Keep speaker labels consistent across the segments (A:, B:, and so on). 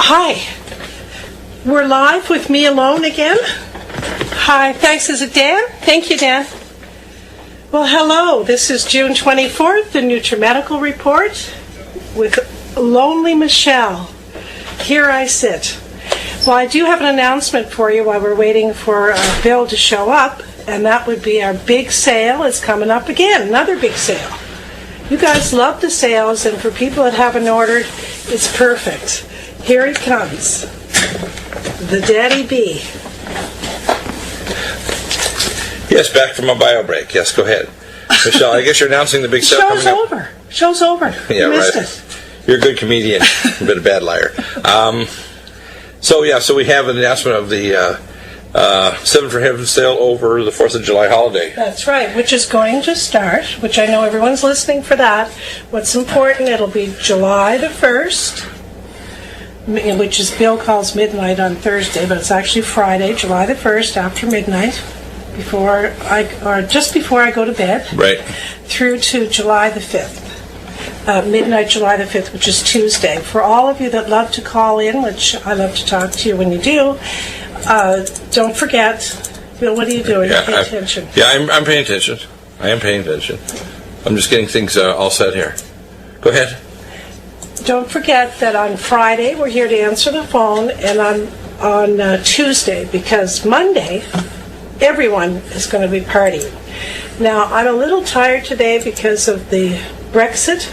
A: Hi. We're live with me alone again. Hi, thanks. Is it Dan? Thank you, Dan. Well, hello. This is June 24th, the NutriMedical Report with Lonely Michelle. Here I sit. Well, I do have an announcement for you while we're waiting for Bill to show up, and that would be our big sale is coming up again, another big sale. You guys love the sales, and for people that haven't ordered, it's perfect. Here it comes. The Daddy B.
B: Yes, back from a bio break. Yes, go ahead. Michelle, I guess you're announcing the big sale coming up.
A: Show's over.
B: Yeah,
A: you missed
B: right.
A: it.
B: You're a good comedian, but a bad liar. So we have an announcement of the Seven for Heaven sale over the 4th of July holiday.
A: That's right, which is going to start, which I know everyone's listening for that. What's important, it'll be July the 1st, which is Bill calls midnight on Thursday, but it's actually Friday, July the 1st, after midnight, just before I go to bed.
B: Right.
A: Through to July the 5th. Midnight July the 5th, which is Tuesday. For all of you that love to call in, which I love to talk to you when you do, don't forget, Bill, what are you doing? Pay attention.
B: I'm paying attention. I am paying attention. I'm just getting things all set here. Go ahead.
A: Don't forget that on Friday we're here to answer the phone, and on Tuesday, because Monday everyone is going to be partying. Now, I'm a little tired today because of the Brexit.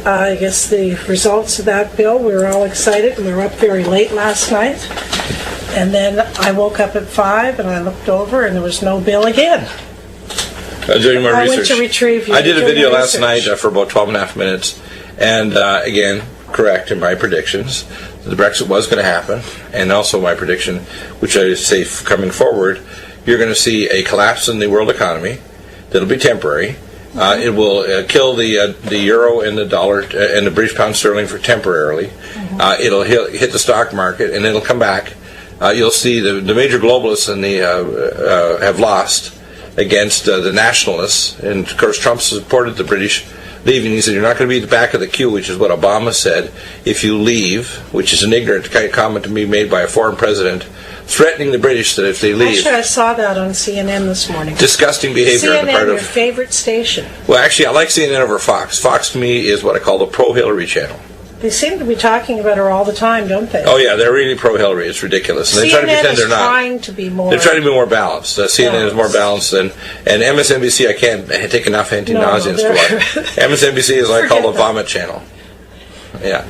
A: I guess the results of that, Bill, we were all excited, and we were up very late last night. And then I woke up at 5, and I looked over, and there was no Bill again.
B: I was doing my research.
A: I went to retrieve you.
B: I did a video last night for about 12 and a half minutes, and again, correct in my predictions. The Brexit was going to happen, and also my prediction, which I say coming forward, you're going to see a collapse in the world economy that'll be temporary. It will kill the euro and the dollar and the British pound sterling for temporarily. It'll hit the stock market, and it'll come back. You'll see the major globalists and have lost against the nationalists, and of course Trump supported the British leaving. He said, you're not going to be at the back of the queue, which is what Obama said, if you leave, which is an ignorant comment to be made by a foreign president, threatening the British that if they leave...
A: Actually, I saw that on CNN this morning.
B: Disgusting behavior on the part
A: CNN,
B: of...
A: your favorite station.
B: Well, actually, I like CNN over Fox. Fox, to me, is what I call the pro-Hillary channel.
A: They seem to be talking about her all the time, don't they?
B: Oh, yeah, they're really pro-Hillary. It's ridiculous. And
A: CNN
B: they try to pretend they're not.
A: Trying to be more...
B: They're trying to be more balanced. CNN is more balanced than... And MSNBC, I can't take enough anti-nauseants for it. MSNBC is what I call the vomit channel. Yeah.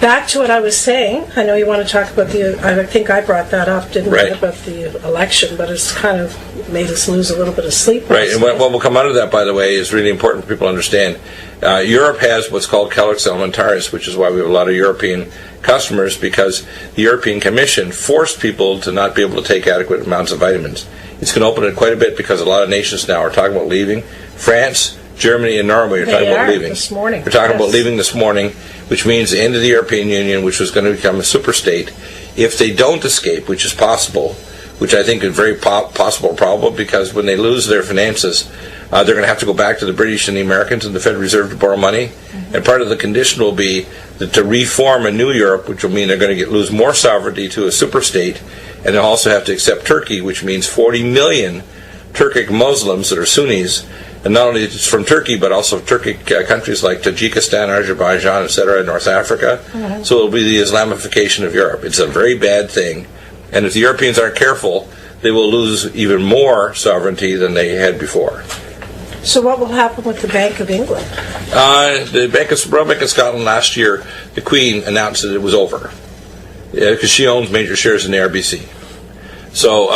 A: Back to what I was saying. I know you want to talk about I think I brought that up, didn't I, about the election, but it's kind of made us lose a little bit of sleep.
B: Right, and what will come out of that, by the way, is really important for people to understand. Europe has what's called Calyx Alimentaris, which is why we have a lot of European customers, because the European Commission forced people to not be able to take adequate amounts of vitamins. It's going to open it quite a bit because a lot of nations now are talking about leaving. France, Germany, and Norway are talking about leaving.
A: This morning.
B: They're talking about leaving this morning, which means the end of the European Union, which was going to become a superstate. If they don't escape, which is possible, which I think is very possible, probable, because when they lose their finances, they're going to have to go back to the British and the Americans and the Federal Reserve to borrow money. And part of the condition will be that to reform a new Europe, which will mean they're going to lose more sovereignty to a superstate, and they'll also have to accept Turkey, which means 40 million Turkic Muslims that are Sunnis, and not only from Turkey, but also Turkic countries like Tajikistan, Azerbaijan, etc., North Africa. So it'll be the Islamification of Europe. It's a very bad thing. And if the Europeans aren't careful, they will lose even more sovereignty than they had before.
A: So what will happen with the Bank of England?
B: The Royal Bank of Scotland last year, the Queen announced that it was over, because she owns major shares in the RBC. So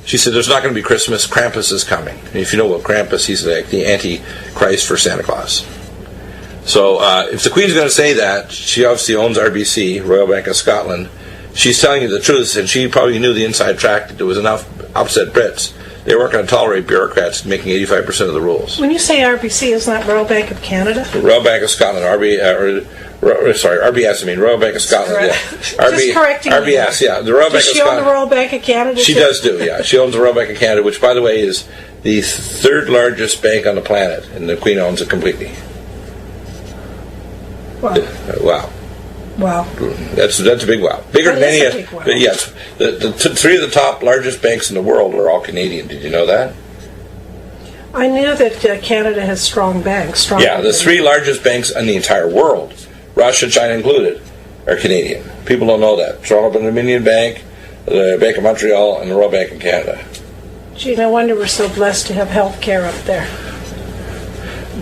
B: she said there's not going to be Christmas. Krampus is coming. And if you know what Krampus, he's like the Antichrist for Santa Claus. So if the Queen's going to say that, she obviously owns RBC, Royal Bank of Scotland. She's telling you the truth, and she probably knew the inside track that there was enough upset Brits. They weren't going to tolerate bureaucrats making 85% of the rules.
A: When you say RBC, isn't that Royal Bank of Canada?
B: Royal Bank of Scotland, RBS, I mean, Royal Bank of Scotland. Yeah.
A: Just correcting
B: RBS, yeah. The Royal Bank of Scotland. Does she own
A: the Royal Bank of Canada?
B: She does do, yeah. She owns the Royal Bank of Canada, which, by the way, is the third largest bank on the planet, and the Queen owns it completely.
A: Wow.
B: Wow.
A: Wow.
B: That's a big wow. Bigger
A: That
B: than
A: is
B: any.
A: a big wow.
B: Yes, the three of the top largest banks in the world are all Canadian. Did you know that?
A: I knew that Canada has strong banks.
B: Yeah, the three largest banks in the entire world, Russia, China included, are Canadian. People don't know that. Toronto-Dominion Bank, the Bank of Montreal, and the Royal Bank of Canada.
A: Gee, no wonder we're so blessed to have health care up there.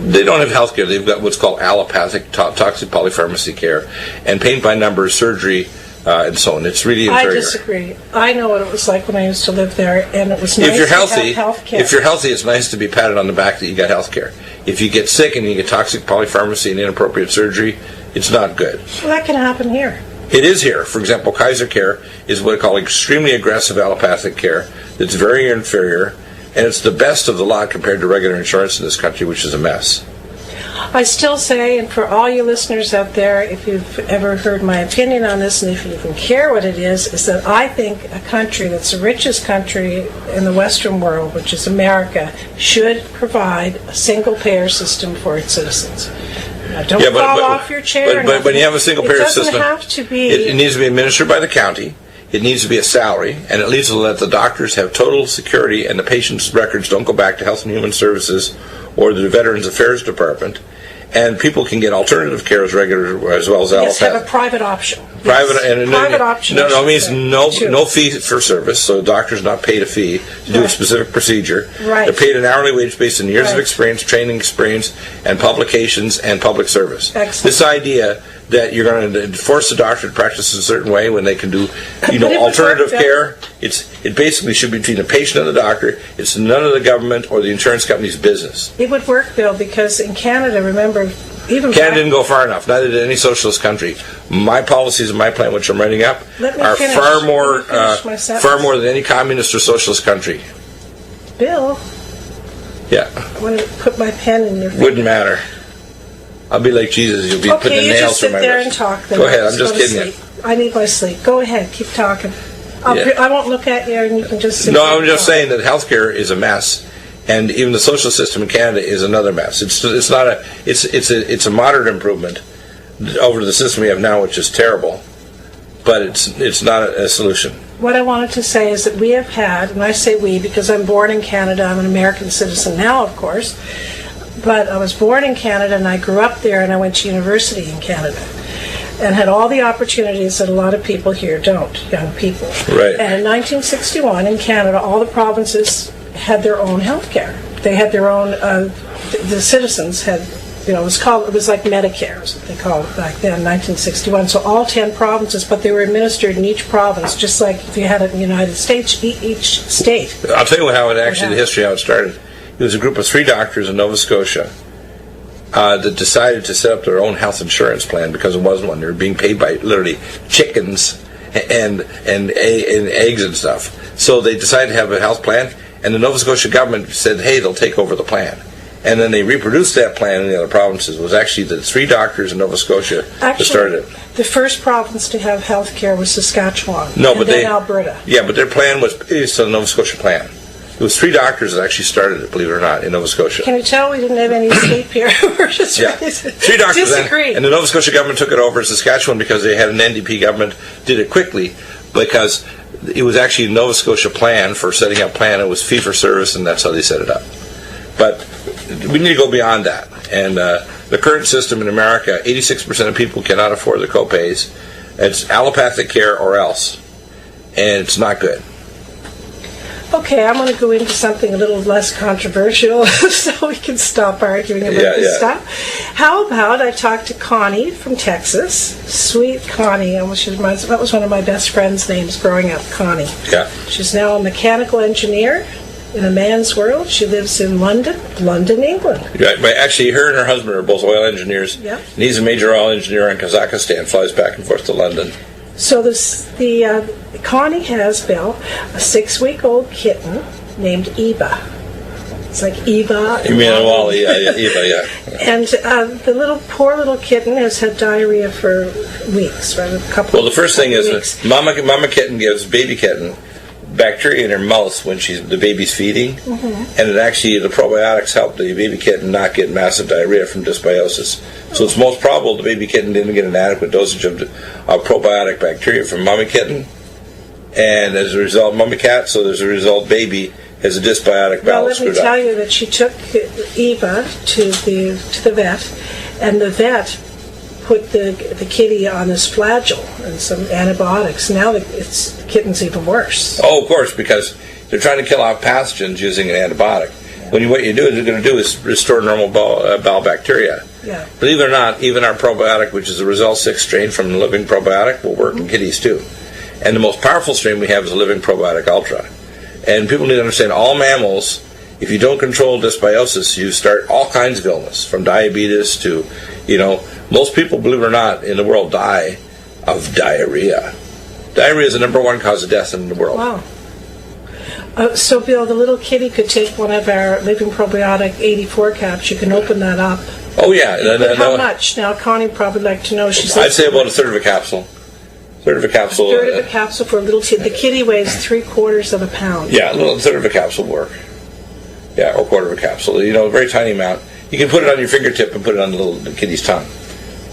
B: They don't have health care. They've got what's called allopathic toxic polypharmacy care and paint by numbers surgery and so on. It's really inferior.
A: I disagree. I know what it was like when I used to live there, and it was nice
B: If you're
A: to
B: healthy,
A: have health care.
B: if you're healthy, it's nice to be patted on the back that you got health care. If you get sick and you get toxic polypharmacy and inappropriate surgery, it's not good.
A: Well, that can happen here.
B: It is here. For example, Kaiser Care is what I call extremely aggressive allopathic care that's very inferior, and it's the best of the lot compared to regular insurance in this country, which is a mess.
A: I still say, and for all you listeners out there, if you've ever heard my opinion on this, and if you even care what it is that I think a country that's the richest country in the Western world, which is America, should provide a single-payer system for its citizens. Now, don't fall off your chair.
B: But when you have a single-payer system,
A: it doesn't have to be.
B: It needs to be administered by the county. It needs to be a salary, and it needs to let the doctors have total security, and the patient's records don't go back to Health and Human Services or the Veterans Affairs Department. And people can get alternative care as regular as well as
A: yes,
B: allopathic.
A: have a private option.
B: Private
A: yes.
B: and
A: private option.
B: No, means no fee for service. So doctors not paid a fee to do a specific procedure.
A: Right.
B: They're paid an hourly wage based on years of
A: Right.
B: experience, training experience, and publications and public service.
A: Excellent.
B: This idea that you're going to force the doctor to practice a certain way when they can do,
A: But it would
B: alternative
A: work,
B: care. It basically should be between the patient and the doctor. It's none of the government or the insurance company's business.
A: It would work, Bill, because in Canada, remember, even
B: Canada didn't go far enough. Neither did any socialist country. My policies and my plan, which I'm writing up, are
A: finish.
B: far more,
A: Let me finish my sentence.
B: far more than any communist or socialist country.
A: Bill,
B: Yeah,
A: I want to put my pen in your.
B: wouldn't matter. I'll be like Jesus. You'll be putting
A: Okay,
B: the
A: you
B: nails
A: just
B: through
A: sit
B: my
A: there
B: wrist.
A: and talk. Then
B: Go ahead.
A: I'll
B: I'm just
A: go to
B: kidding you.
A: sleep. I need my sleep. Go ahead. Keep talking.
B: Yeah.
A: I won't look at you, and you can just sit
B: No,
A: there
B: I'm
A: and
B: just
A: talk.
B: saying that healthcare is a mess, and even the social system in Canada is another mess. It's not a it's a moderate improvement over the system we have now, which is terrible, but it's not a solution.
A: What I wanted to say is that we have had, and I say we because I'm born in Canada, I'm an American citizen now, of course, but I was born in Canada and I grew up there and I went to university in Canada and had all the opportunities that a lot of people here don't, young people.
B: Right.
A: And in 1961 in Canada, all the provinces had their own health care. They had their own, the citizens had, it was like Medicare, is what they called it back then, 1961. So all 10 provinces, but they were administered in each province, just like if you had it in the United States, each state.
B: I'll tell you how the history how it started. It was a group of 3 doctors in Nova Scotia that decided to set up their own health insurance plan because it wasn't one. They were being paid by literally chickens and eggs and stuff. So they decided to have a health plan, and the Nova Scotia government said, hey, they'll take over the plan. And then they reproduced that plan in the other provinces. It was actually the 3 doctors in Nova Scotia that started it.
A: The first province to have health care was Saskatchewan,
B: No,
A: and
B: but
A: then Alberta.
B: Yeah, but their plan was based on the Nova Scotia plan. It was 3 doctors that actually started it, believe it or not, in Nova Scotia.
A: Can you tell we didn't have any sleep here? We're just
B: Yeah,
A: ready to
B: 3 doctors,
A: disagree.
B: and the Nova Scotia government took it over. Saskatchewan, because they had an NDP government, did it quickly because it was actually a Nova Scotia plan for setting up plan. It was fee for service, and that's how they set it up. But we need to go beyond that. And the current system in America, 86% of people cannot afford the copays. It's allopathic care or else, and it's not good.
A: Okay, I'm going to go into something a little less controversial so we can stop arguing about this stuff. How about I talk to Connie from Texas? Sweet Connie. That was one of my best friend's names growing up, Connie.
B: Yeah.
A: She's now a mechanical engineer in a man's world. She lives in London, England.
B: Right, but actually, her and her husband are both oil engineers.
A: Yep.
B: And he's a major oil engineer in Kazakhstan, flies back and forth to London.
A: So Connie has, Bill, a 6-week-old kitten named Eva. It's like Eva.
B: You mean Wally? Yeah, Eva, yeah.
A: And the poor little kitten has had diarrhea for weeks, right? A couple.
B: Well, the first thing is
A: weeks.
B: that mama kitten gives baby kitten bacteria in her mouth when the baby's feeding, and the probiotics help the baby kitten not get massive diarrhea from dysbiosis. So it's most probable the baby kitten didn't get an adequate dosage of probiotic bacteria from mommy kitten, and as a result, mommy cat. So as a result, baby has a dysbiotic bowel.
A: Well, let me tell you that she took Eva to the vet, and the vet put the kitty on this Flagyl and some antibiotics. Now the kitten's even worse.
B: Oh, of course, because they're trying to kill off pathogens using an antibiotic. What you're going to do is restore normal bowel bacteria.
A: Yeah.
B: Believe it or not, even our probiotic, which is a Result 6 strain from the Living Probiotic, will work in kitties too. And the most powerful strain we have is the Living Probiotic Ultra. And people need to understand, all mammals, if you don't control dysbiosis, you start all kinds of illness, from diabetes to, most people, believe it or not, in the world die of diarrhea. Diarrhea is the number one cause of death in the world.
A: Wow. So, Bill, the little kitty could take one of our Living Probiotic 84 caps. You can open that up.
B: Oh, yeah.
A: How much? Now, Connie would probably like to know.
B: I'd say about a third of a capsule. A third of a capsule
A: for a little kitty. The kitty weighs 3/4 of a pound.
B: Yeah, a third of a capsule will work. Yeah, or quarter of a capsule. A very tiny amount. You can put it on your fingertip and put it on the kitty's tongue.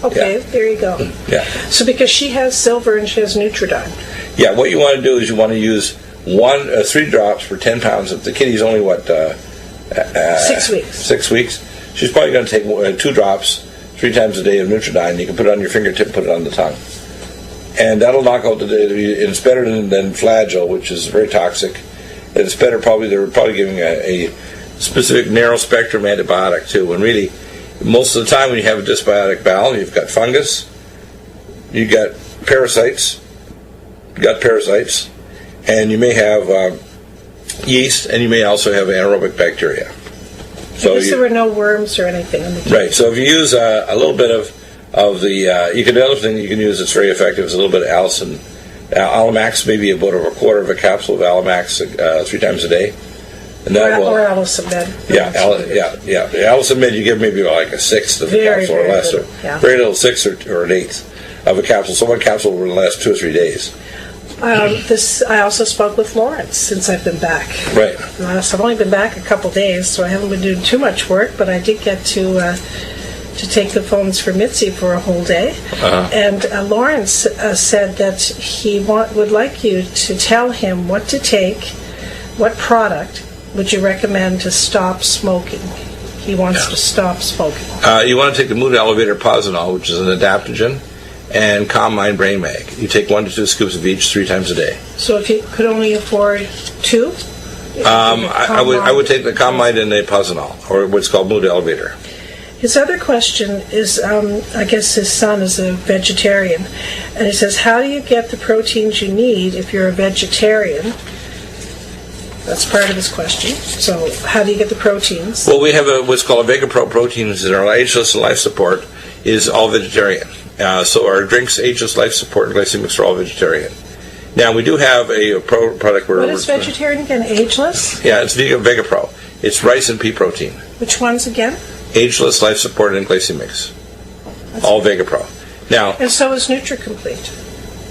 A: Okay, There you go.
B: Yeah.
A: So because she has silver and she has Nutridyne.
B: Yeah, what you want to do is you want to use 3 drops for 10 pounds. If the kitty's only
A: 6 weeks. 6 weeks.
B: She's probably going to take 2 drops 3 times a day of Nutridyne. You can put it on your fingertip, put it on the tongue, and that'll knock out it's better than Flagyl, which is very toxic. And it's better. They're probably giving a specific narrow spectrum antibiotic too. When really, most of the time when you have a dysbiotic bowel, you've got fungus, you've got parasites, gut parasites, and you may have yeast, and you may also have anaerobic bacteria.
A: So I guess there were no worms or anything in the kitty.
B: Right. So if you use a little bit of the the other thing you can use that's very effective is a little bit of Allicin. Alamax, maybe about a quarter of a capsule of Alamax 3 times a day. And that
A: or Allicin Med.
B: Yeah. Allicin Med, you give maybe like a sixth of a capsule or less. Very little, sixth or an eighth of a capsule. So one capsule will last 2 or 3 days.
A: I also spoke with Lawrence since I've been back.
B: Right.
A: I've only been back a couple days, so I haven't been doing too much work, but I did get to take the phones for Mitzi for a whole day. And Lawrence said that he would like you to tell him what to take, what product would you recommend to stop smoking. He wants to stop smoking.
B: You want to take the Mood Elevator Posinol, which is an adaptogen, and Calm Mind Brain Mag. You take 1 to 2 scoops of each 3 times a day.
A: So if you could only afford 2?
B: I would take the Calm Mind and the Posinol, or what's called Mood Elevator.
A: His other question is, I guess his son is a vegetarian, and he says, how do you get the proteins you need if you're a vegetarian? That's part of his question. So how do you get the proteins?
B: Well, we have what's called a VegaPro proteins in our Ageless Life Support is all vegetarian. So our drinks, Ageless Life Support and Glycemics are all vegetarian. Now, we do have a product where...
A: What is vegetarian again? Ageless?
B: Yeah, it's VegaPro. It's rice and pea protein.
A: Which ones again?
B: Ageless, Life Support, and Glycemics. All VegaPro. Now,
A: and so is NutriComplete.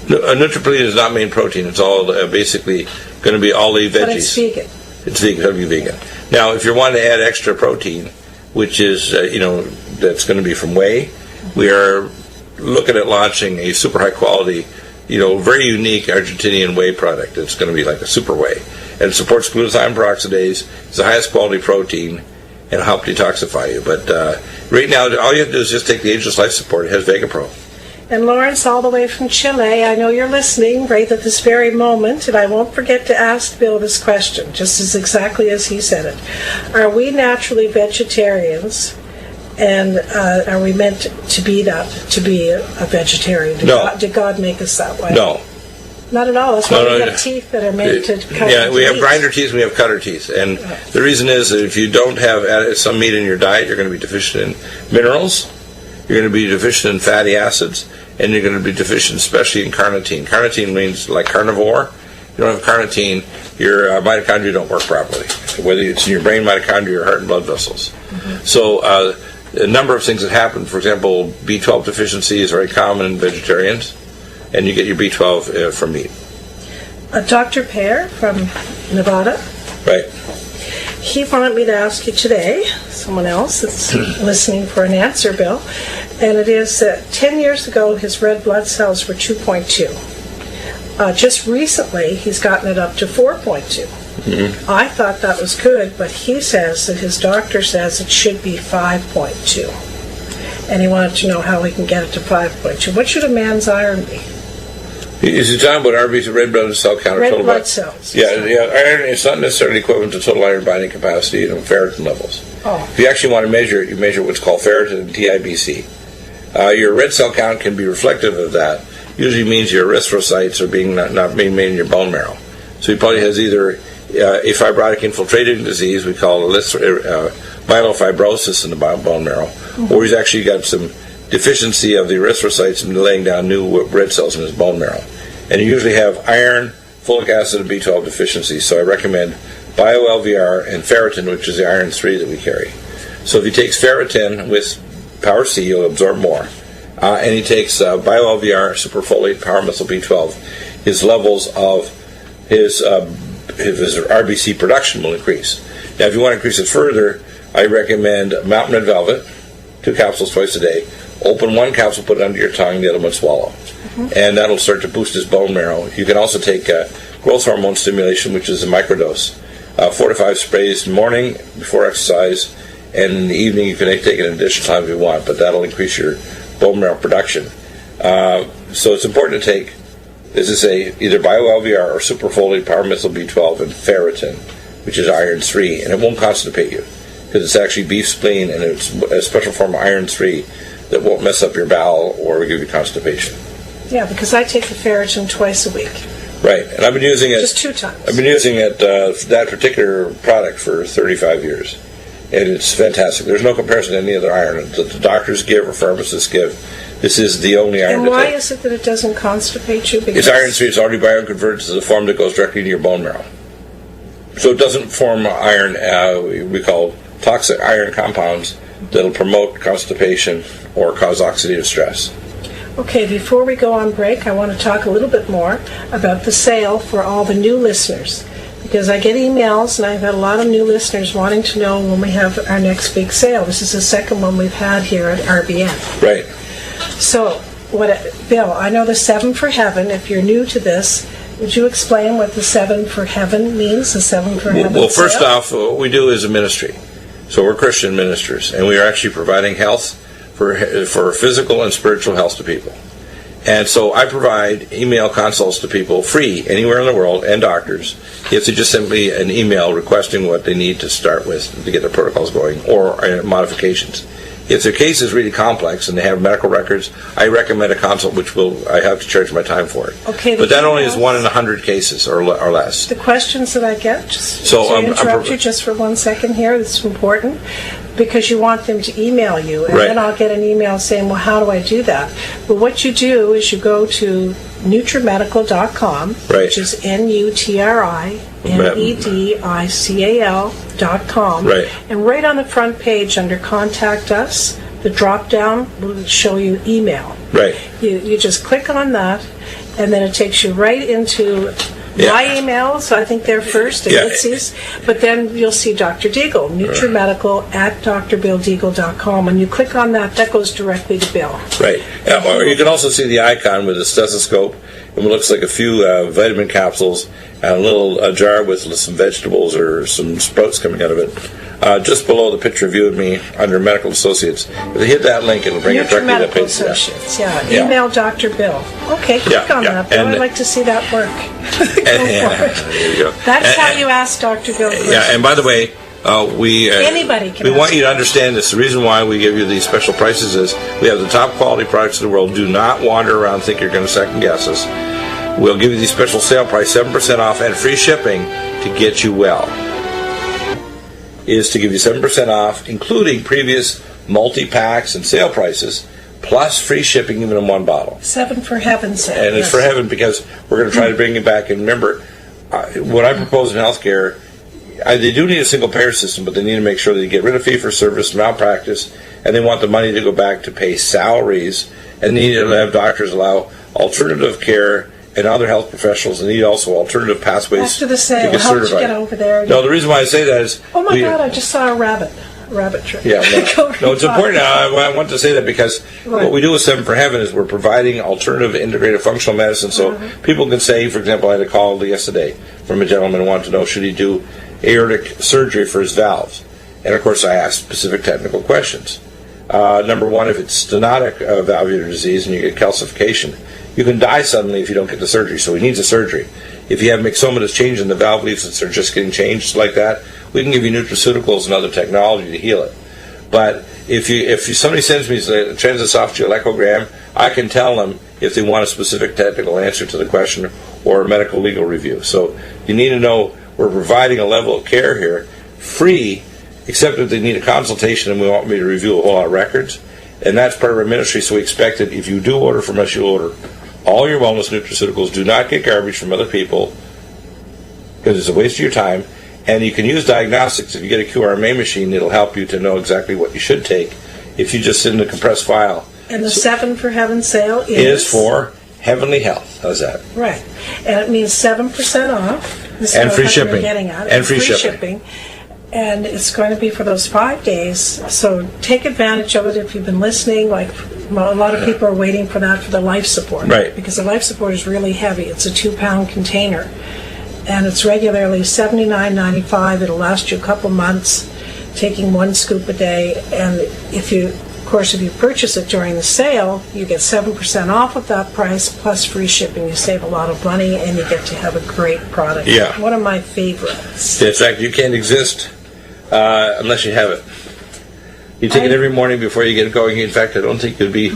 B: NutriComplete is not main protein. It's all basically going to be all the veggies.
A: But it's vegan.
B: It's vegan. It'll be vegan. Now, if you're wanting to add extra protein, which is, that's going to be from whey, we are looking at launching a super high quality, very unique Argentinian whey product. It's going to be like a super whey. And it supports glutathione peroxidase. It's the highest quality protein, and it'll help detoxify you. But right now, all you have to do is just take the Ageless Life Support. It has VegaPro.
A: And Lawrence, all the way from Chile, I know you're listening right at this very moment, and I won't forget to ask Bill this question, just as exactly as he said it. Are we naturally vegetarians, and are we meant to be a vegetarian? Did God make us that way?
B: No.
A: Not at all. That's why we have teeth that are made to cut.
B: Yeah, we have grinder teeth and we have cutter teeth. And the reason is that if you don't have some meat in your diet, you're going to be deficient in minerals, you're going to be deficient in fatty acids, and you're going to be deficient especially in carnitine. Carnitine means like carnivore. If you don't have carnitine, your mitochondria don't work properly, whether it's in your brain mitochondria or heart and blood vessels. So a number of things that happen. For example, B12 deficiency is very common in vegetarians, and you get your B12 from meat.
A: Dr. Pear from Nevada.
B: Right.
A: He wanted me to ask you today, someone else that's listening for an answer, Bill, and it is that 10 years ago his red blood cells were 2.2. Just recently he's gotten it up to 4.2. Mm-hmm. I thought that was good, but he says that his doctor says it should be 5.2. And he wanted to know how we can get it to 5.2. What should a man's iron be?
B: Is he talking about RBC, red blood cell count?
A: Red blood cells.
B: Yeah, iron is not necessarily equivalent to total iron binding capacity and ferritin levels.
A: Oh.
B: If you actually want to measure it, you measure what's called ferritin and TIBC. Your red cell count can be reflective of that. Usually means your erythrocytes are not being made in your bone marrow. So he probably has either a fibrotic infiltrating disease, we call myelofibrosis in the bone marrow, or he's actually got some deficiency of the erythrocytes and laying down new red cells in his bone marrow. And you usually have iron, folic acid, and B12 deficiency. So I recommend BioLVR and ferritin, which is the iron 3 that we carry. So if he takes ferritin with Power C, he'll absorb more. And he takes BioLVR, superfolate, Power Methyl B12, his levels of his RBC production will increase. Now, if you want to increase it further, I recommend Mountain Red Velvet, 2 capsules twice a day. Open 1 capsule, put it under your tongue, the other one swallow. Mm-hmm. And that'll start to boost his bone marrow. You can also take growth hormone stimulation, which is a microdose. 4 to 5 sprays in the morning before exercise, and in the evening you can take it an additional time if you want, but that'll increase your bone marrow production. So it's important to take, as I say, either BioLVR or superfolate, Power Methyl B12, and ferritin, which is iron 3, and it won't constipate you because it's actually beef spleen, and it's a special form of iron 3 that won't mess up your bowel or give you constipation.
A: Yeah, because I take the ferritin twice a week.
B: Right, and I've been using it.
A: Just 2 times.
B: I've been using it, that particular product for 35 years, and it's fantastic. There's no comparison to any other iron that the doctors give or pharmacists give. This is the only iron.
A: And why is it that it doesn't constipate you? Because
B: it's iron 3. It's already bioconverted to the form that goes directly to your bone marrow. So it doesn't form iron. We call toxic iron compounds that'll promote constipation or cause oxidative stress.
A: Okay, before we go on break, I want to talk a little bit more about the sale for all the new listeners, because I get emails and I've had a lot of new listeners wanting to know when we have our next big sale. This is the second one we've had here at RBN.
B: Right.
A: So, Bill, I know the 7 for Heaven. If you're new to this, would you explain what the 7 for Heaven means, the 7 for Heaven
B: Well, first
A: sale?
B: off, what we do is a ministry. So we're Christian ministers, and we are actually providing health for physical and spiritual health to people. And so I provide email consults to people free anywhere in the world, and doctors, if they just send me an email requesting what they need to start with to get their protocols going, or modifications. If their case is really complex and they have medical records, I recommend a consult, which I have to charge my time for it.
A: Okay,
B: but that only is 1 in 100 cases or less.
A: The questions that I get, just
B: so
A: to interrupt you just for 1 second here, it's important, because you want them to email you, and
B: right.
A: Then I'll get an email saying, well, how do I do that? Well, what you do is you go to NutriMedical.com,
B: right.
A: which is NutriMedical.com,
B: right.
A: And right on the front page under Contact Us, the drop-down will show you email.
B: Right.
A: You just click on that, and then it takes you right into my emails. I think they're first, and Mitzi's. But then you'll see Dr. Deagle, NutriMedical at drbilldeagle.com. When you click on that, that goes directly to Bill.
B: Right. Or you can also see the icon with a stethoscope, and it looks like a few vitamin capsules and a little jar with some vegetables or some sprouts coming out of it. Just below the picture of you and me under Medical Associates. If they hit that link, it'll bring it directly to the page.
A: Associates, Email Dr. Bill. Okay, click on that, Bill. I'd like to see that work.
B: There you go.
A: That's how you ask Dr. Bill questions.
B: Yeah, and by the way,
A: anybody can.
B: We want you to understand this. The reason why we give you these special prices is we have the top quality products in the world. Do not wander around think you're going to second guess us. We'll give you the special sale price, 7% off and free shipping to get you well. Is to give you 7% off, including previous multi-packs and sale prices, plus free shipping even in 1 bottle.
A: 7 for Heaven's sake.
B: And it's for heaven, because we're going to try to bring you back. And remember, what I propose in healthcare, they do need a single payer system, but they need to make sure they get rid of fee-for-service, malpractice, and they want the money to go back to pay salaries, and they need to have doctors allow alternative care and other health professionals need also alternative pathways
A: After the
B: to
A: sale,
B: get
A: how did you
B: certified.
A: get over there?
B: No, the reason why I say that is...
A: Oh my God, I just saw a rabbit trick.
B: Yeah,
A: Go
B: no, it's
A: talk.
B: important. I want to say that because
A: Right.
B: what we do with Seven for Heaven is we're providing alternative integrative functional medicine. So people can say, for example, I had a call yesterday from a gentleman who wanted to know should he do aortic surgery for his valves. And of course I asked specific technical questions. Number one, if it's stenotic valvular disease and you get calcification, you can die suddenly if you don't get the surgery. So he needs a surgery. If you have myxomatous change in the valve leaflets are just getting changed like that, we can give you nutraceuticals and other technology to heal it. But if somebody sends me a transesophageal echogram, I can tell them if they want a specific technical answer to the question or a medical legal review. So you need to know we're providing a level of care here, free, except that they need a consultation and we want me to review a whole lot of records. And that's part of our ministry, so we expect that if you do order from us, you'll order all your wellness nutraceuticals. Do not get garbage from other people because it's a waste of your time. And you can use diagnostics. If you get a QRMA machine, it'll help you to know exactly what you should take if you just send a compressed file.
A: And the Seven for Heaven sale
B: Is for heavenly health. How's that?
A: Right. And it means 7% off. This is
B: And
A: what
B: free
A: you're
B: shipping.
A: Getting at.
B: And free shipping.
A: And it's going to be for those 5 days. So take advantage of it if you've been listening. Like a lot of people are waiting for that for the life support.
B: Right.
A: Because the life support is really heavy. It's a 2-pound container. And it's regularly $79.95. It'll last you a couple months, taking 1 scoop a day. And if you purchase it during the sale, you get 7% off of that price plus free shipping. You save a lot of money and you get to have a great product.
B: Yeah.
A: One of my favorites.
B: In fact, you can't exist unless you have it. You take it every morning before you get going. In fact, I don't think you'd be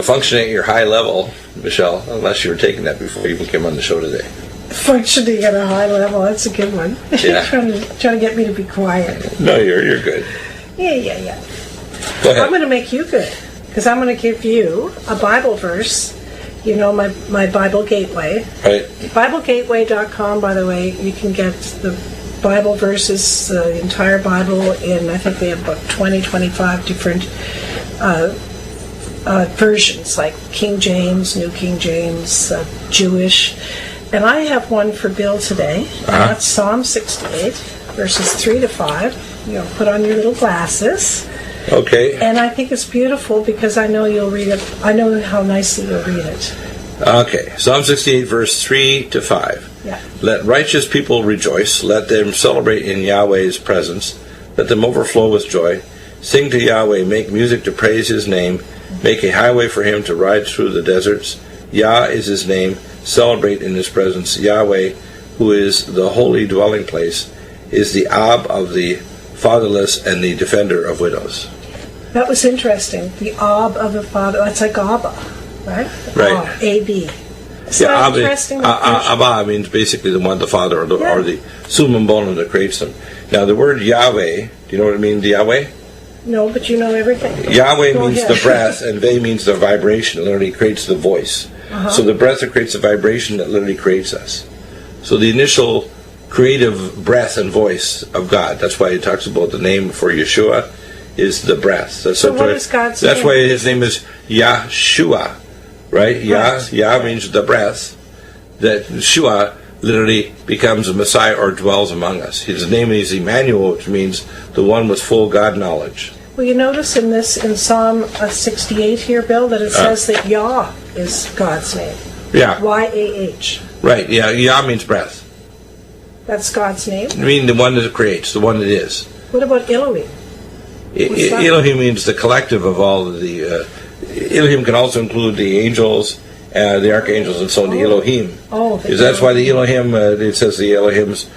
B: functioning at your high level, Michelle, unless you were taking that before you even came on the show today.
A: Functioning at a high level, that's a good one.
B: Yeah.
A: trying to get me to be quiet.
B: No, you're good.
A: Yeah.
B: Go ahead.
A: I'm going to make you good, because I'm going to give you a Bible verse. You know my Bible Gateway.
B: Right.
A: BibleGateway.com, by the way, you can get the Bible verses, the entire Bible, in, I think they have about 20, 25 different versions, like King James, New King James, Jewish. And I have one for Bill today, and that's Psalm 68, verses 3 to 5. You know, put on your little glasses.
B: Okay.
A: And I think it's beautiful because I know you'll read it. I know how nicely you'll read it.
B: Okay. Psalm 68, verse 3 to 5.
A: Yeah.
B: Let righteous people rejoice. Let them celebrate in Yahweh's presence. Let them overflow with joy. Sing to Yahweh. Make music to praise His name. Make a highway for Him to ride through the deserts. Yah is His name. Celebrate in His presence. Yahweh, who is the holy dwelling place, is the Ab of the fatherless and the defender of widows.
A: That was interesting. The Ab of the Father. That's like Abba, right?
B: Right.
A: Ab, A-B. Isn't
B: Yeah,
A: that
B: Abba,
A: interesting?
B: Abba means basically the one, the Father, or the summum bonum that creates them. Now, the word Yahweh, do you know what it means, Yahweh?
A: No, but you know everything.
B: Yahweh
A: Go
B: means
A: ahead.
B: the breath, and Veh means the vibration. It literally creates the voice. So the breath that creates the vibration that literally creates us. So the initial creative breath and voice of God. That's why He talks about the name for Yeshua is the breath.
A: So what is God's
B: That's
A: name?
B: why His name is Yahshua, right? Yah means the breath. That Shua literally becomes a Messiah or dwells among us. His name is Emmanuel, which means the one with full God knowledge.
A: Well, you notice in Psalm 68 here, Bill, that it says that Yah is God's name.
B: Yeah,
A: Y-A-H.
B: right. Yeah, Yah means breath.
A: That's God's name.
B: I mean the one that creates, the one that is.
A: What about Elohim? What's that?
B: Elohim means the collective of all of the... Elohim can also include the angels, the archangels, and so on, the Elohim.
A: Oh,
B: Because that's why the Elohim, it says the Elohims,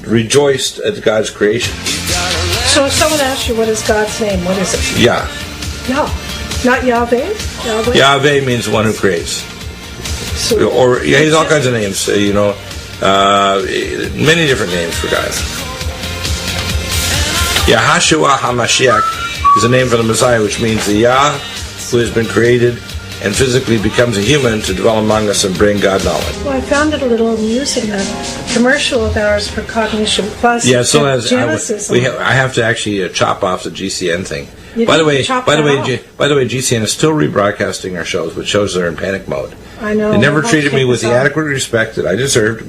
B: rejoiced at God's creation.
A: So if someone asks you what is God's name, what is it?
B: Yah.
A: Yah. Not Yahweh? Yahweh?
B: Yahweh means the one who creates.
A: So,
B: Or, he has all kinds of names, many different names for God. Yahashua HaMashiach is a name for the Messiah, which means the Yah who has been created and physically becomes a human to dwell among us and bring God knowledge.
A: well, I found it a little amusing, that commercial of ours for Cognition Plus.
B: Yeah, so
A: that
B: as
A: Genesis.
B: I have to actually chop off the GCN thing
A: You
B: By the
A: didn't
B: way,
A: chop
B: by the
A: that
B: way,
A: off.
B: by the way, GCN is still rebroadcasting our shows, which shows they're in panic mode.
A: I know.
B: They never
A: I hope
B: treated me
A: to
B: with
A: take
B: the
A: this off.
B: adequate respect that I deserved,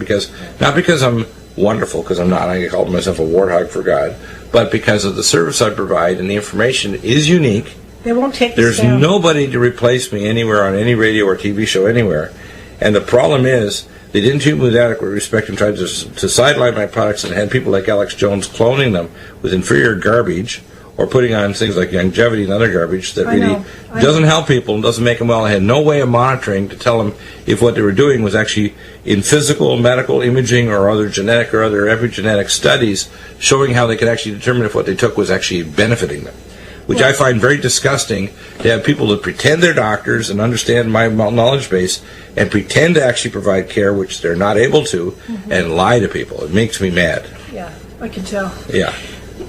B: not because I'm wonderful, because I'm not. I call myself a warthog for God, but because of the service I provide, and the information is unique.
A: They won't take
B: There's
A: this down.
B: nobody to replace me anywhere on any radio or TV show anywhere. And the problem is, they didn't treat me with adequate respect and tried to sideline my products and had people like Alex Jones cloning them with inferior garbage or putting on things like longevity and other garbage that
A: I
B: really
A: know. I
B: doesn't help people and doesn't make them well. I had no way of monitoring to tell them if what they were doing was actually in physical, medical imaging or other genetic or other epigenetic studies showing how they could actually determine if what they took was actually benefiting them. Which I find very disgusting to have people that pretend they're doctors and understand my knowledge base and pretend to actually provide care, which they're not able to, and lie to people. It makes me mad.
A: Yeah, I can tell.
B: Yeah.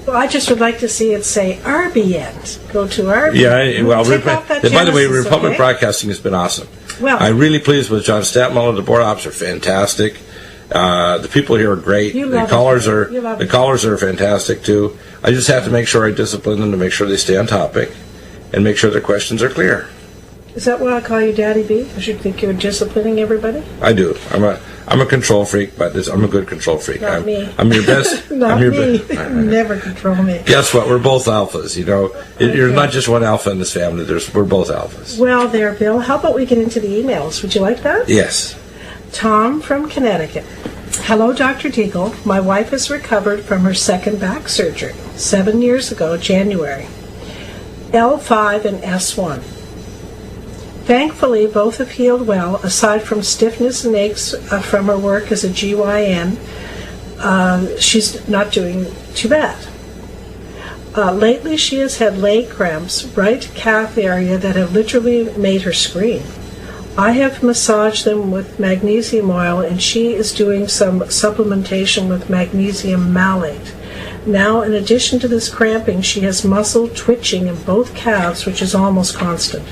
A: Well, I just would like to see it say RBN. Go to RBN.
B: Yeah, well,
A: Take off that
B: by the way,
A: Genesis,
B: Republic
A: okay?
B: Broadcasting has been awesome.
A: Well,
B: I'm really pleased with John Statmuller. The board ops are fantastic. The people here are great.
A: You
B: The
A: love
B: callers
A: it.
B: are
A: You love
B: the
A: it.
B: callers are fantastic too. I just have to make sure I discipline them to make sure they stay on topic and make sure their questions are clear.
A: is that why I call you Daddy B? Because you think you're disciplining everybody?
B: I do. I'm a control freak, but I'm a good control freak.
A: Not me.
B: I'm your best.
A: Not
B: I'm your
A: me.
B: best.
A: Never control me.
B: Guess what? We're both alphas. You know, you're not just one alpha in this family. We're both alphas.
A: Well, there, Bill. How about we get into the emails? Would you like that?
B: Yes.
A: Tom from Connecticut. Hello, Dr. Deagle. My wife has recovered from her second back surgery 7 years ago, January. L5 and S1. Thankfully, both have healed well, aside from stiffness and aches from her work as a GYN. She's not doing too bad. Lately, she has had leg cramps, right calf area, that have literally made her scream. I have massaged them with magnesium oil, and she is doing some supplementation with magnesium malate. Now, in addition to this cramping, she has muscle twitching in both calves, which is almost constant.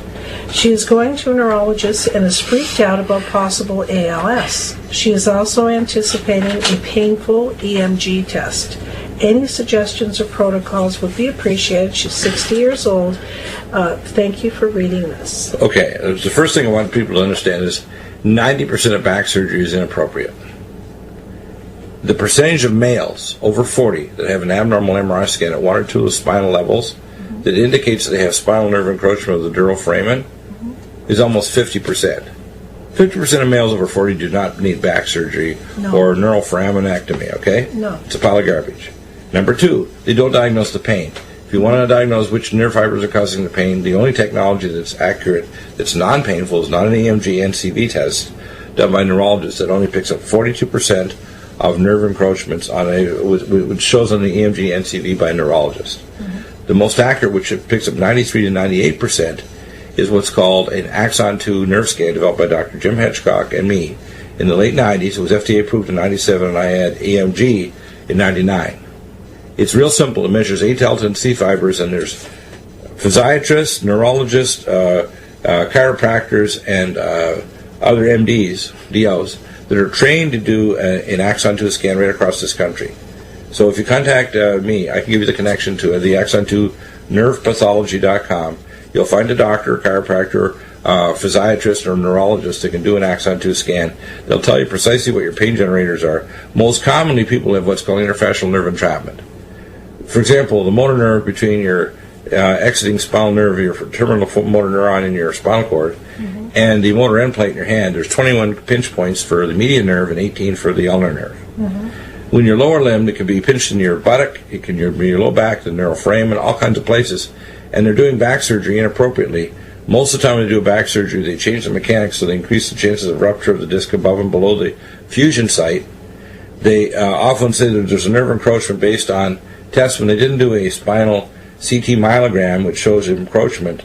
A: She is going to a neurologist and is freaked out about possible ALS. She is also anticipating a painful EMG test. Any suggestions or protocols would be appreciated. She's 60 years old. Thank you for reading this.
B: Okay. The first thing I want people to understand is 90% of back surgery is inappropriate. The percentage of males over 40 that have an abnormal MRI scan at one or two of the spinal levels that indicates that they have spinal nerve encroachment of the dural foramen is almost 50%. 50% of males over 40 do not need back surgery or neural foraminectomy, okay?
A: No.
B: It's a pile of garbage. Number two, they don't diagnose the pain. If you want to diagnose which nerve fibers are causing the pain, the only technology that's accurate, that's non-painful, is not an EMG NCV test done by neurologists that only picks up 42% of nerve encroachments on which shows on the EMG NCV by a neurologist. The most accurate, which picks up 93 to 98%, is what's called an axon 2 nerve scan developed by Dr. Jim Hedgecock and me in the late 90s. It was FDA approved in 97, and I had EMG in 99. It's real simple. It measures A delta and C fibers, and there's physiatrists, neurologists, chiropractors, and other MDs, DOs, that are trained to do an axon 2 scan right across this country. So if you contact me, I can give you the connection to the axon 2 nervepathology.com. You'll find a doctor, chiropractor, physiatrist, or neurologist that can do an axon 2 scan. They'll tell you precisely what your pain generators are. Most commonly, people have what's called interfacial nerve entrapment. For example, the motor nerve between your exiting spinal nerve, your terminal motor neuron in your spinal cord, and the motor end plate in your hand, there's 21 pinch points for the median nerve and 18 for the ulnar nerve. When your lower limb, it can be pinched in your buttock, it can be your low back, the neural foramen, and all kinds of places. And they're doing back surgery inappropriately. Most of the time when they do a back surgery, they change the mechanics so they increase the chances of rupture of the disc above and below the fusion site. They often say that there's a nerve encroachment based on tests when they didn't do a spinal CT myelogram, which shows encroachment.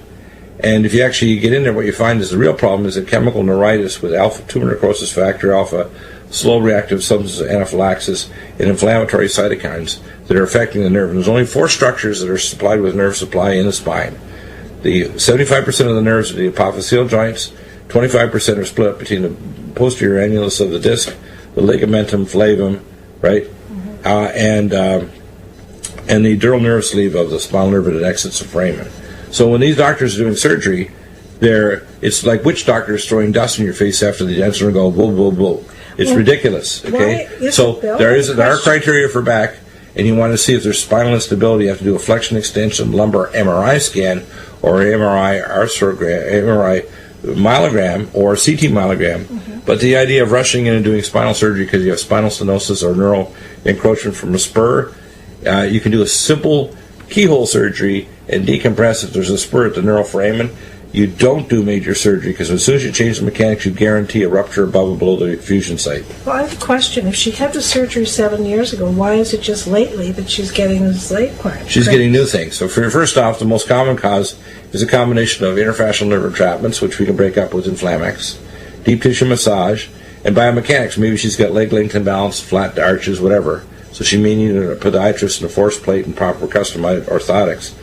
B: And if you actually get in there, what you find is the real problem is a chemical neuritis with alpha tumor necrosis factor alpha, slow reactive substance anaphylaxis, and inflammatory cytokines that are affecting the nerve. And there's only 4 structures that are supplied with nerve supply in the spine. The 75% of the nerves are the apophyseal joints, 25% are split between the posterior annulus of the disc, the ligamentum flavum, right? And and the dural nerve sleeve of the spinal nerve that exits the foramen. So when these doctors are doing surgery, it's like witch doctors throwing dust in your face after the dentist and go, whoa, whoa, whoa. It's ridiculous, okay? So there are criteria for back, and you want to see if there's spinal instability. You have to do a flexion extension lumbar MRI scan or MRI myelogram or CT myelogram. But the idea of rushing in and doing spinal surgery because you have spinal stenosis or neural encroachment from a spur, you can do a simple keyhole surgery and decompress if there's a spur at the neural foramen. You don't do major surgery because as soon as you change the mechanics, you guarantee a rupture above and below the fusion site.
A: Well, I have a question. If she had the surgery 7 years ago, why is it just lately that she's getting this late part?
B: She's getting new things. So first off, the most common cause is a combination of interfascial nerve entrapments, which we can break up with Inflamex, deep tissue massage, and biomechanics. Maybe she's got leg length imbalance, flat arches, whatever. So she may need a podiatrist and a force plate and proper customized orthotics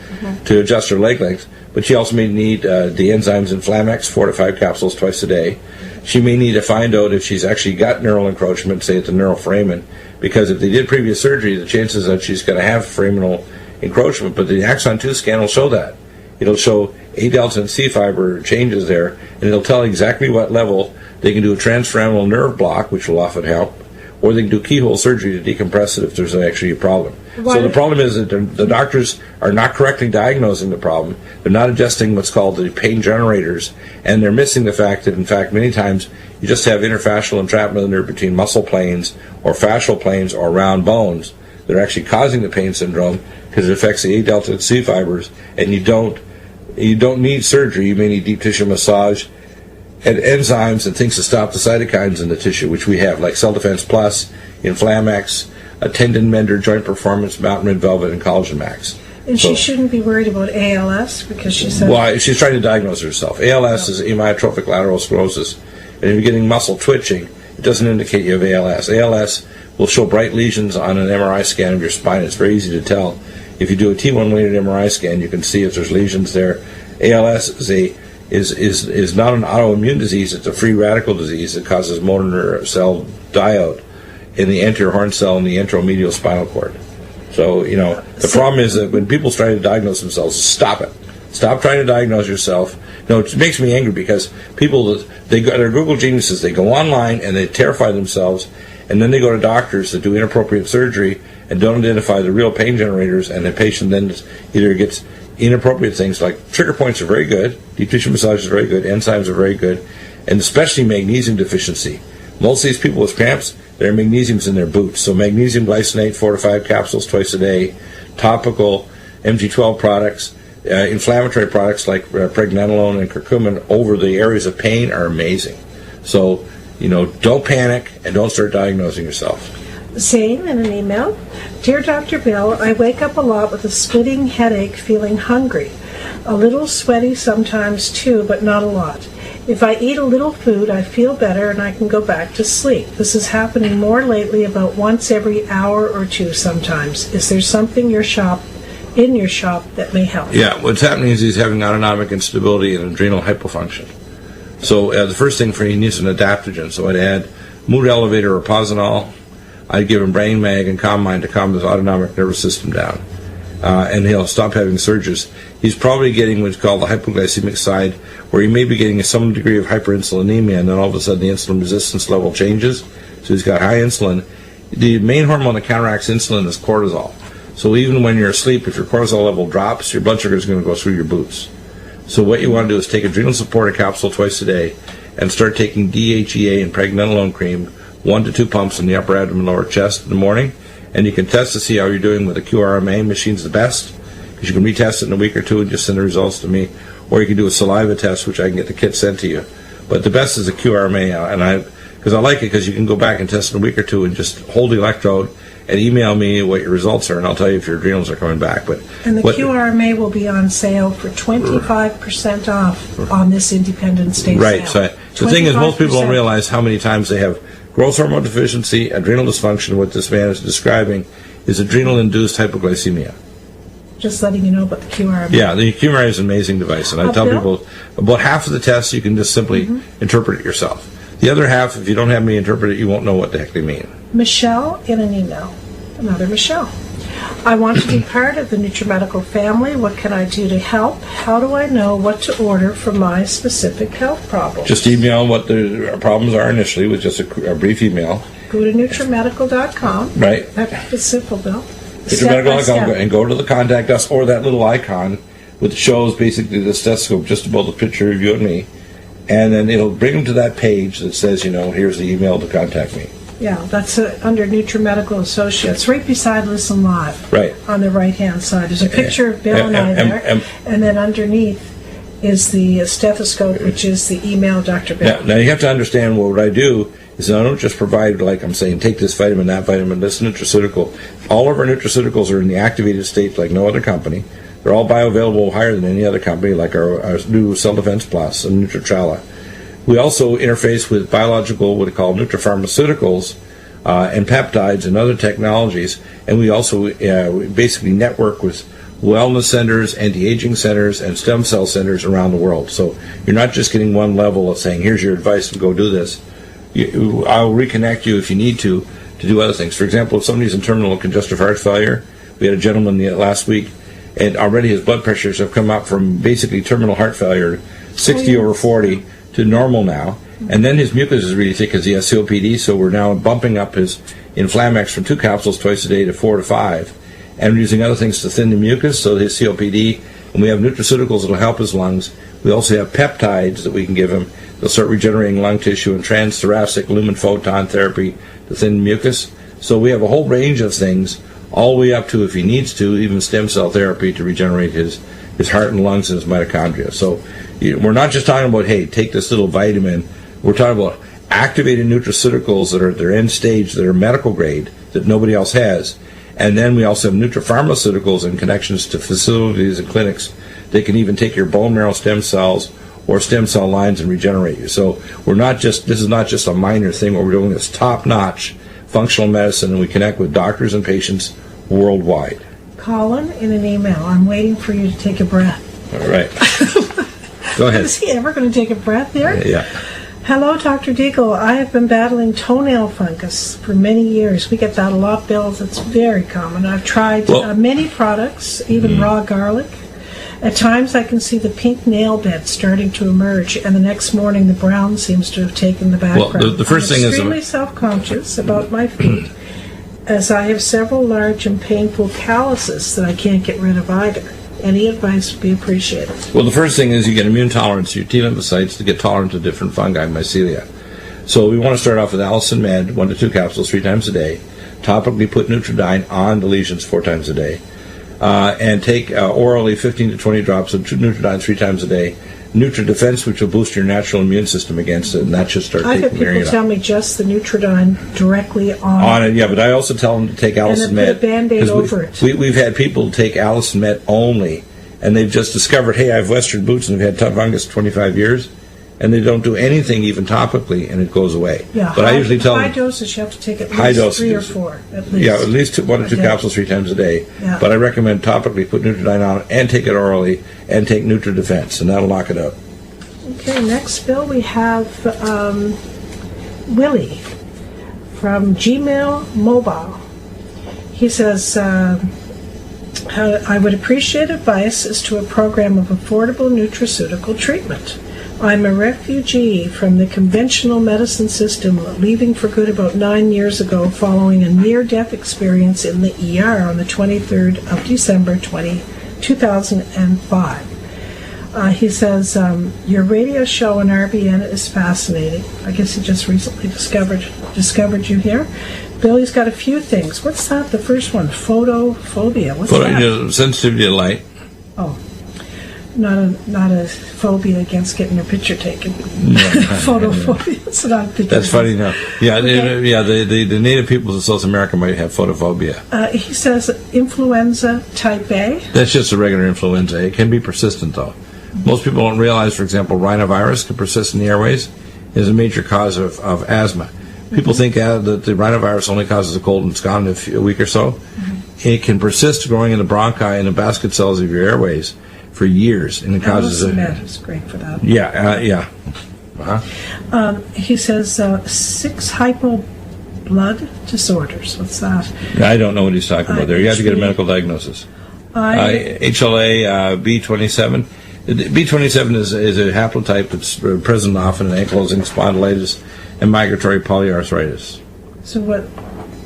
B: to adjust her leg length. But she also may need the enzymes Inflamex, 4 to 5 capsules twice a day. She may need to find out if she's actually got neural encroachment, say at the neural foramen, because if they did previous surgery, the chances that she's going to have foraminal encroachment. But the axon 2 scan will show that. It'll show A delta and C fiber changes there, and it'll tell exactly what level they can do a transforaminal nerve block, which will often help, or they can do keyhole surgery to decompress it if there's actually a problem. So the problem is that the doctors are not correctly diagnosing the problem. They're not adjusting what's called the pain generators, and they're missing the fact that, in fact, many times you just have interfascial entrapment of the nerve between muscle planes or fascial planes or round bones. They're actually causing the pain syndrome because it affects the A delta and C fibers, and you don't need surgery. You may need deep tissue massage and enzymes and things to stop the cytokines in the tissue, which we have, like Cell Defense Plus, Inflamex, a tendon mender, joint performance, Mountain Red Velvet, and Collagen Max.
A: And she shouldn't be worried about ALS because she said...
B: Well, she's trying to diagnose herself. ALS is amyotrophic lateral sclerosis. And if you're getting muscle twitching, it doesn't indicate you have ALS. ALS will show bright lesions on an MRI scan of your spine. It's very easy to tell. If you do a T1 weighted MRI scan, you can see if there's lesions there. ALS is not an autoimmune disease. It's a free radical disease that causes motor neuron cell die-out in the anterior horn cell and the anteromedial spinal cord. So, the problem is that when people try to diagnose themselves, stop it. Stop trying to diagnose yourself. It makes me angry because people, they're Google geniuses. They go online and they terrify themselves, and then they go to doctors that do inappropriate surgery and don't identify the real pain generators, and the patient then either gets inappropriate things like trigger points are very good, deep tissue massage is very good, enzymes are very good, and especially magnesium deficiency. Most of these people with cramps, their magnesium's in their boots. So magnesium glycinate, 4 to 5 capsules twice a day, topical MG12 products, inflammatory products like pregnenolone and curcumin over the areas of pain are amazing. So, don't panic and don't start diagnosing yourself.
A: Same in an email. Dear Dr. Bill, I wake up a lot with a splitting headache, feeling hungry. A little sweaty sometimes too, but not a lot. If I eat a little food, I feel better and I can go back to sleep. This is happening more lately, about once every hour or two sometimes. Is there something in your shop that may help?
B: Yeah, what's happening is he's having autonomic instability and adrenal hypofunction. So the first thing for he needs an adaptogen. So I'd add mood elevator or Posinol. I'd give him Brain Mag and Calm Mind to calm his autonomic nervous system down. And he'll stop having surges. He's probably getting what's called the hypoglycemic side, where he may be getting some degree of hyperinsulinemia, and then all of a sudden the insulin resistance level changes. So he's got high insulin. The main hormone that counteracts insulin is cortisol. So even when you're asleep, if your cortisol level drops, your blood sugar is going to go through your boots. So what you want to do is take adrenal supporter capsule twice a day and start taking DHEA and pregnenolone cream, 1 to 2 pumps in the upper abdomen, lower chest in the morning, and you can test to see how you're doing with the QRMA machine's the best, because you can retest it in a week or two and just send the results to me, or you can do a saliva test, which I can get the kit sent to you. But the best is the QRMA, because I like it because you can go back and test in a week or two and just hold the electrode and email me what your results are, and I'll tell you if your adrenals are coming back.
A: And the QRMA will be on sale for 25% off on this Independence Day
B: right.
A: sale.
B: Right. So the thing is, most people don't realize how many times they have growth hormone deficiency, adrenal dysfunction. What this man is describing is adrenal-induced hypoglycemia.
A: Just letting you know about the QRMA.
B: Yeah, the QRMA is an amazing device, and I tell people about half of the tests you can just simply interpret it yourself. The other half, if you don't have me interpret it, you won't know what the heck they mean.
A: Michelle in an email. Another Michelle. I want to be part of the NutriMedical family. What can I do to help? How do I know what to order for my specific health problem?
B: Just email what the problems are initially with just a brief email.
A: Go to NutriMedical.com.
B: Right.
A: That's simple, Bill.
B: NutriMedical.com, and go to the contact us or that little icon which shows basically the stethoscope just above the picture of you and me. And then it'll bring them to that page that says, here's the email to contact me.
A: Yeah, that's under NutriMedical Associates, right beside Listen Live.
B: Right.
A: On the right-hand side. There's a picture of Bill and I there. And then underneath is the stethoscope, which is the email Dr. Bill.
B: Now you have to understand what I do is I don't just provide, like I'm saying, take this vitamin, that vitamin, this nutraceutical. All of our nutraceuticals are in the activated state like no other company. They're all bioavailable higher than any other company, like our new Cell Defense Plus and Nutrichala. We also interface with biological, what we call nutrapharmaceuticals, and peptides and other technologies, and we also basically network with wellness centers, anti-aging centers, and stem cell centers around the world. So you're not just getting one level of saying, here's your advice and go do this. I'll reconnect you if you need to do other things. For example, if somebody's in terminal congestive heart failure, we had a gentleman last week, and already his blood pressures have come up from basically terminal heart failure, 60 over 40, to normal now. And then his mucus is really thick because he has COPD, so we're now bumping up his Inflamex from 2 capsules twice a day to 4 to 5. And we're using other things to thin the mucus, so his COPD, and we have nutraceuticals that will help his lungs. We also have peptides that we can give him. They'll start regenerating lung tissue and transthoracic lumen photon therapy to thin mucus. So we have a whole range of things, all the way up to, if he needs to, even stem cell therapy to regenerate his heart and lungs and his mitochondria. So we're not just talking about, hey, take this little vitamin. We're talking about activated nutraceuticals that are at their end stage, that are medical grade, that nobody else has. And then we also have nutrapharmaceuticals and connections to facilities and clinics. They can even take your bone marrow stem cells or stem cell lines and regenerate you. So this is not just a minor thing. What we're doing is top-notch functional medicine, and we connect with doctors and patients worldwide.
A: Colin, in an email, I'm waiting for you to take a breath.
B: All right. Go ahead.
A: Is he ever going to take a breath there?
B: Yeah.
A: Hello, Dr. Deagle. I have been battling toenail fungus for many years. We get that a lot, Bill. It's very common. I've tried many products, even raw garlic. At times I can see the pink nail bed starting to emerge, and the next morning the brown seems to have taken the background.
B: Well, the first thing is...
A: I'm extremely self-conscious about my feet, as I have several large and painful calluses that I can't get rid of either. Any advice would be appreciated. Well,
B: the first thing is you get immune tolerance to your T lymphocytes to get tolerant to different fungi, mycelia. So we want to start off with Allison Med, 1 to 2 capsules 3 times a day. Topically put Nutridyne on the lesions 4 times a day. And take orally 15 to 20 drops of Nutridyne 3 times a day. NutriDefense, which will boost your natural immune system against it, and that should start taking care of it.
A: I've had people tell me just the Nutridyne directly on
B: it. Yeah, but I also tell them to take Allison Med.
A: And put a Band-Aid over it.
B: We've had people take Allison Med only, and they've just discovered, hey, I have Western boots and they've had fungus 25 years, and they don't do anything even topically, and it goes away.
A: Yeah,
B: but I usually tell them...
A: High dosage, you have to take at least 3 or 4, at least.
B: Yeah, at least 1 to 2 capsules 3 times a day.
A: Yeah.
B: But I recommend topically put Nutridyne on and take it orally, and take NutriDefense, and that'll knock it out.
A: Okay, next, Bill, we have Willie from Gmail Mobile. He says, I would appreciate advice as to a program of affordable nutraceutical treatment. I'm a refugee from the conventional medicine system, leaving for good about 9 years ago following a near-death experience in the ER on the 23rd of December 2005. He says, your radio show on RBN is fascinating. I guess he just recently discovered you here. Billy's got a few things. What's that? The first one, photophobia. What's that?
B: Sensitivity to light.
A: Oh, not a phobia against getting your picture taken.
B: No.
A: Photophobia. That's what I'm thinking.
B: That's funny now. Yeah, okay. The native peoples of South America might have photophobia.
A: He says influenza type A.
B: That's just a regular influenza. It can be persistent, though. Most people don't realize, for example, rhinovirus can persist in the airways. It is a major cause of asthma. People think that the rhinovirus only causes a cold and it's gone in a week or so. Mm-hmm. It can persist growing in the bronchi and the basket cells of your airways for years, and it causes
A: it's great for that.
B: Yeah. Uh-huh.
A: He says 6 hypoglycemia blood disorders. What's that?
B: I don't know what he's talking about there. You have to get a medical diagnosis. HLA B27. B27 is a haplotype that's present often in ankylosing spondylitis and migratory polyarthritis.
A: So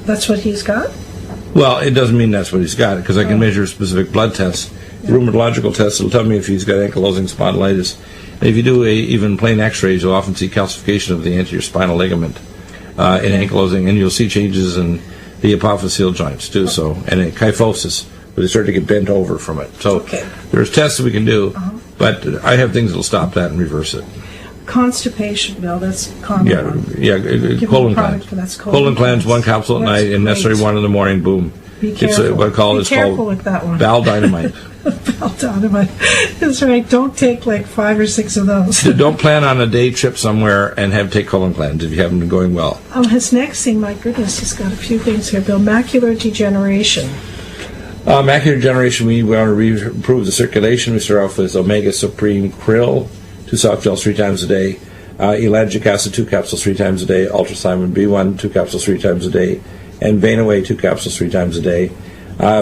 A: that's what he's got?
B: Well, it doesn't mean that's what he's got, because I can measure specific blood tests. Rheumatological tests will tell me if he's got ankylosing spondylitis. And if you do even plain x-rays, you'll often see calcification of the anterior spinal ligament in ankylosing, and you'll see changes in the apophyseal joints too, and in kyphosis, where they start to get bent over from it. So there's tests that we can do, but I have things that will stop that and reverse it.
A: Constipation, Bill, that's a common one.
B: Yeah, colon cleanse. Colon cleanse, one capsule at night, and necessary one in the morning, boom.
A: Be careful.
B: It's what I call,
A: Be careful with that one.
B: bowel dynamite.
A: Bowel dynamite. That's right. Don't take like 5 or 6 of those.
B: Don't plan on a day trip somewhere and take colon cleanse if you haven't been going well.
A: His next thing, my goodness, he's got a few things here, Bill. Macular degeneration.
B: Macular degeneration, we want to improve the circulation. We start off with Omega Supreme Krill, 2 soft gels 3 times a day. Ellagic acid, 2 capsules 3 times a day. Ultrasimon B1, 2 capsules 3 times a day. And Vein-Away, 2 capsules 3 times a day.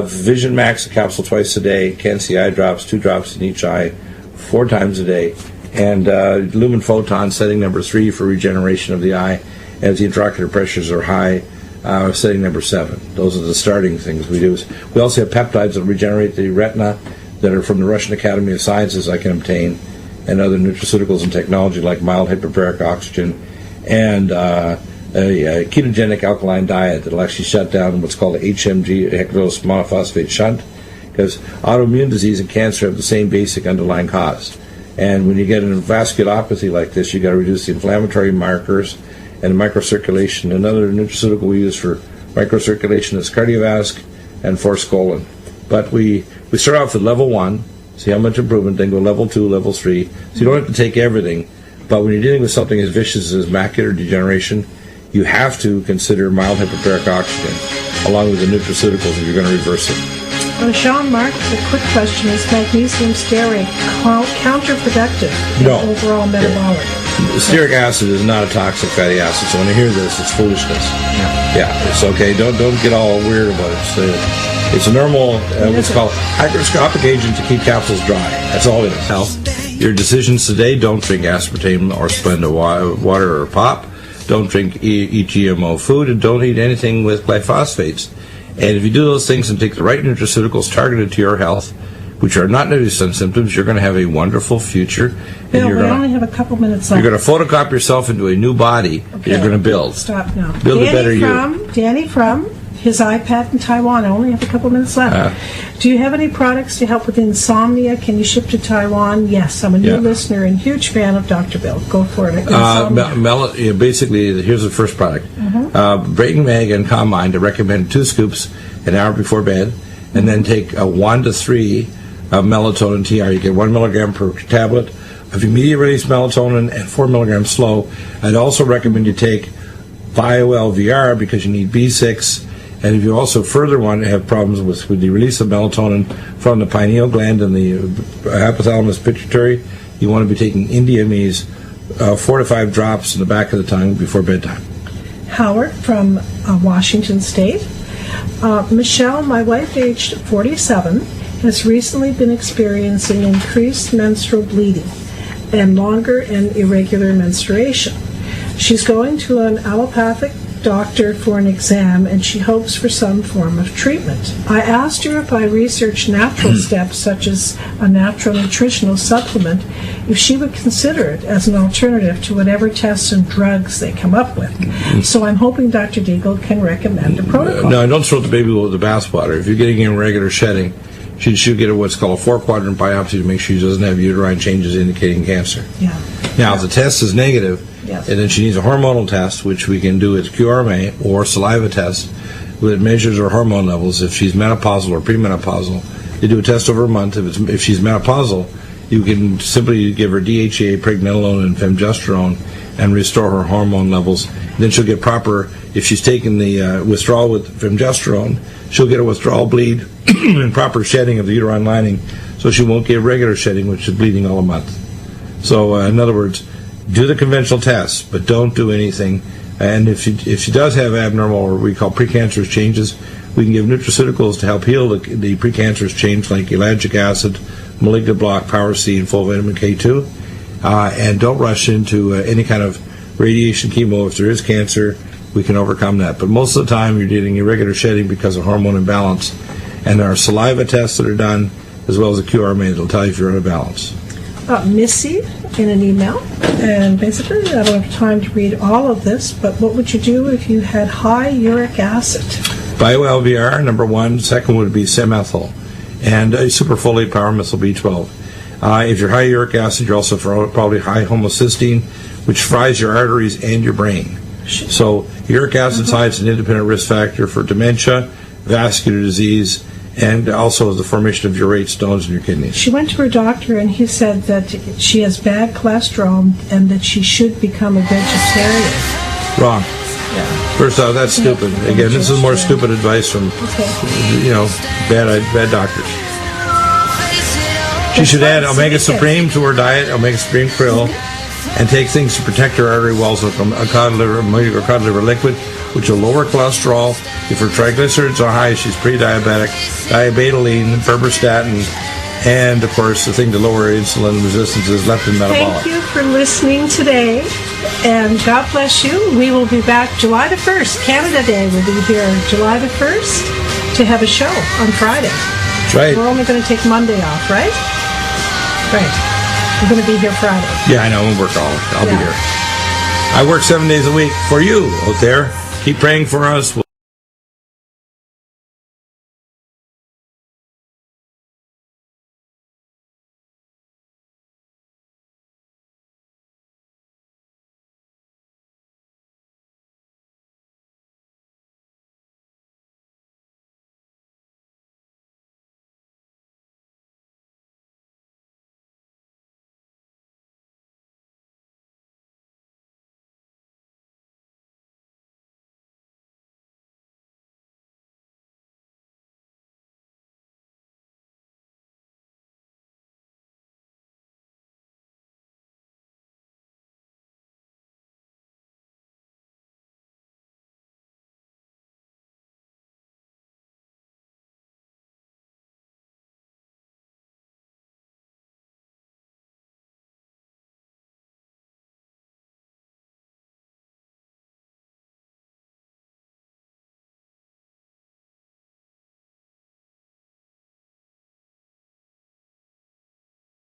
B: Vision Max, a capsule twice a day. Can-C eye drops, 2 drops in each eye, 4 times a day. And Lumen Photon, setting number 3 for regeneration of the eye as the intraocular pressures are high. Setting number 7. Those are the starting things we do. We also have peptides that regenerate the retina that are from the Russian Academy of Sciences I can obtain, and other nutraceuticals and technology like mild hyperbaric oxygen and a ketogenic alkaline diet that will actually shut down what's called the HMG, hexose monophosphate shunt, because autoimmune disease and cancer have the same basic underlying cause. And when you get a vasculopathy like this, you've got to reduce the inflammatory markers and microcirculation. Another nutraceutical we use for microcirculation is Cardiovasc and Forskolin. But we start off with level 1, see how much improvement, then go level 2, level 3. So you don't have to take everything, but when you're dealing with something as vicious as macular degeneration, you have to consider mild hyperbaric oxygen along with the nutraceuticals if you're going to reverse it.
A: Jean-Marc, the quick question, is magnesium stearate counterproductive in overall metabolic?
B: Stearic acid is not a toxic fatty acid, so when you hear this, it's foolishness. Yeah, it's okay. Don't get all weird about it. It's a normal, what's called hygroscopic agent to keep capsules dry. That's all it is. Health. Your decisions today: don't drink aspartame or Splenda water or pop. Don't eat GMO food, and don't eat anything with glyphosates. And if you do those things and take the right nutraceuticals targeted to your health, which are not nuisance symptoms, you're going to have a wonderful future.
A: Bill, we only have a couple minutes left.
B: You're going to photocopy yourself into a new body that you're going to build.
A: Stop now.
B: Build a better you.
A: Danny from his iPad in Taiwan. I only have a couple minutes left. Do you have any products to help with insomnia? Can you ship to Taiwan? Yes, I'm a new listener and huge fan of Dr. Bill. Go for it.
B: Basically, here's the first product. Brain Mag and Calm Mind, I recommend 2 scoops an hour before bed, and then take 1 to 3 melatonin TR. You get 1 milligram per tablet of immediate release melatonin and 4 milligrams slow. I'd also recommend you take BioLVR because you need B6. And if you also further want to have problems with the release of melatonin from the pineal gland and the hypothalamus pituitary, you want to be taking Indiamese 4 to 5 drops in the back of the tongue before bedtime.
A: Howard from Washington State. Michelle, my wife, aged 47, has recently been experiencing increased menstrual bleeding and longer and irregular menstruation. She's going to an allopathic doctor for an exam, and she hopes for some form of treatment. I asked her if I researched natural steps such as a natural nutritional supplement, if she would consider it as an alternative to whatever tests and drugs they come up with. So I'm hoping Dr. Deagle can recommend a protocol.
B: No, don't throw the baby with the bathwater. If you're getting irregular shedding, she should get what's called a 4-quadrant biopsy to make sure she doesn't have uterine changes indicating cancer. Now, if the test is negative, and then she needs a hormonal test, which we can do as QRMA or saliva test, that measures her hormone levels. If she's menopausal or premenopausal, they do a test over a month. If she's menopausal, you can simply give her DHEA, pregnenolone, and femgesterone and restore her hormone levels. Then she'll get proper, if she's taken the withdrawal with femgesterone, she'll get a withdrawal bleed and proper shedding of the uterine lining, so she won't get regular shedding, which is bleeding all a month. So, in other words, do the conventional tests, but don't do anything
C: And if she does have abnormal, or we call precancerous changes, we can give nutraceuticals to help heal the precancerous change, like ellagic acid, malignant block, Power C, and full vitamin K2. And don't rush into any kind of radiation chemo. If there is cancer, we can overcome that. But most of the time, you're getting irregular shedding because of hormone imbalance. And there are saliva tests that are done, as well as a QR made that'll tell you if you're out of balance.
A: Missy in an email, and basically I don't have time to read all of this, but what would you do if you had high uric acid?
C: Bio-LVR, number one. Second would be Semethyl. And superfolate power methyl B12. If you're high uric acid, you're also probably high homocysteine, which fries your arteries and your brain. So uric acid high is an independent risk factor for dementia, vascular disease, and also the formation of urate stones in your kidneys.
A: She went to her doctor and he said that she has bad cholesterol and that she should become a vegetarian.
C: Wrong.
A: Yeah.
C: First off, that's stupid. Again, this is more stupid advice from, bad doctors. She should add Omega Supreme to her diet, Omega Supreme Krill, and take things to protect her artery walls, like a cod liver liquid, which will lower cholesterol. If her triglycerides are high, she's pre-diabetic, diabetoline, berberstatin, and, of course, the thing to lower insulin resistance is leptin metabolic.
A: Thank you for listening today, and God bless you. We will be back July the 1st. Canada Day will be here July the 1st to have a show on Friday.
C: That's right.
A: We're only going to take Monday off, right? Right. We're going to be here Friday.
C: Yeah, I know. I'll be here. I work 7 days a week for you out there. Keep praying for us.